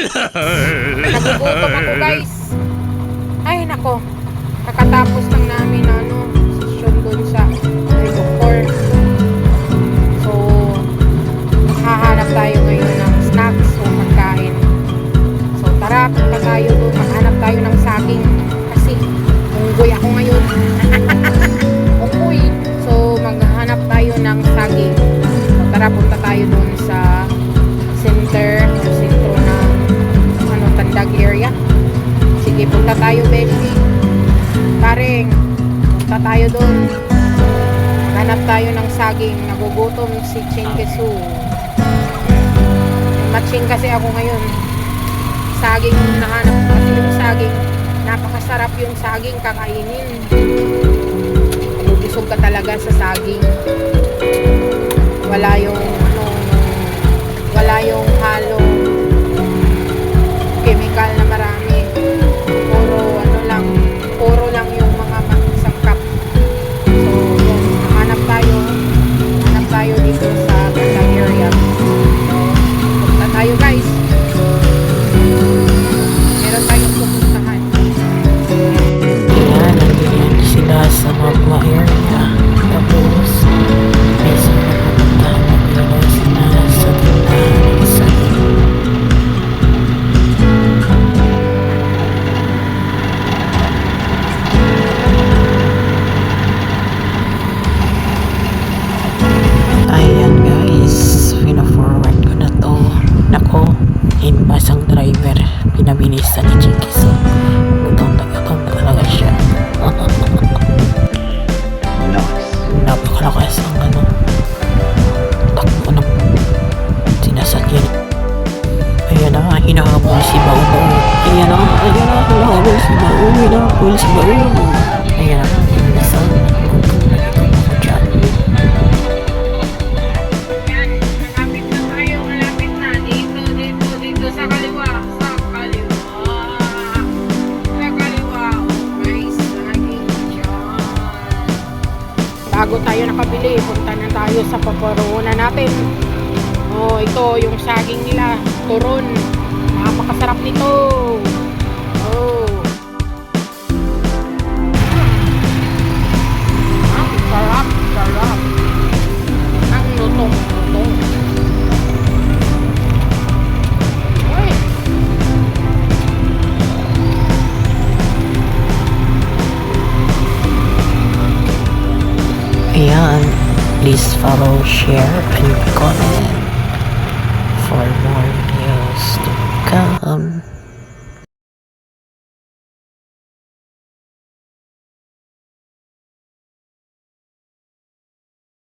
Nagugutom ako guys. Ay nako. Kakatapos lang namin session doon sa doktor. So, hahanap tayo ngayon ng snacks o pagkain. So, tara, punta tayo doon. Maghanap tayo ng saging. Kasi, unggoy ako ngayon. Unggoy. So, maghanap tayo ng saging. So, tara, punta tayo doon sa sentro ng Tandag area. Sige, punta tayo, Beshi. Paring, punta tayo doon. Hanap tayo ng saging. Nagugutom si Chinkesu. Matching kasi ako ngayon. Saging yung nahanap ko kasi yung saging. Napakasarap yung saging kakainin. Busog ka talaga sa saging. Wala yung halong chemical na marami. Puro lang yung mga sangkap. So, yun. Hanap tayo dito sa Tandag area. So, punta tayo guys. Meron tayong pupuntahan. Ayan, nandiyan sila sa Mapla area. Tapos, may sila pupuntahan na sila sa tindahan ng saging. Ayan guys, pina-forward ko na to. Nako, inbas ang driver. Pinabilisan ni Chinkesu. Gutom na talaga siya. Napakalakas ang takbo ng sinasakyan. Ayan na, hinahabol si Bao. Ayan na, hinahabol si Bao. Ayan na, inasal na. Bago tayo nakabili, punta na tayo sa paparoona natin. Oh, ito yung saging nila, turon. Napakasarap nito. Oh. Ang sarap. Ang lutong. Uy. Ayan, please follow, share, and comment for more videos to come.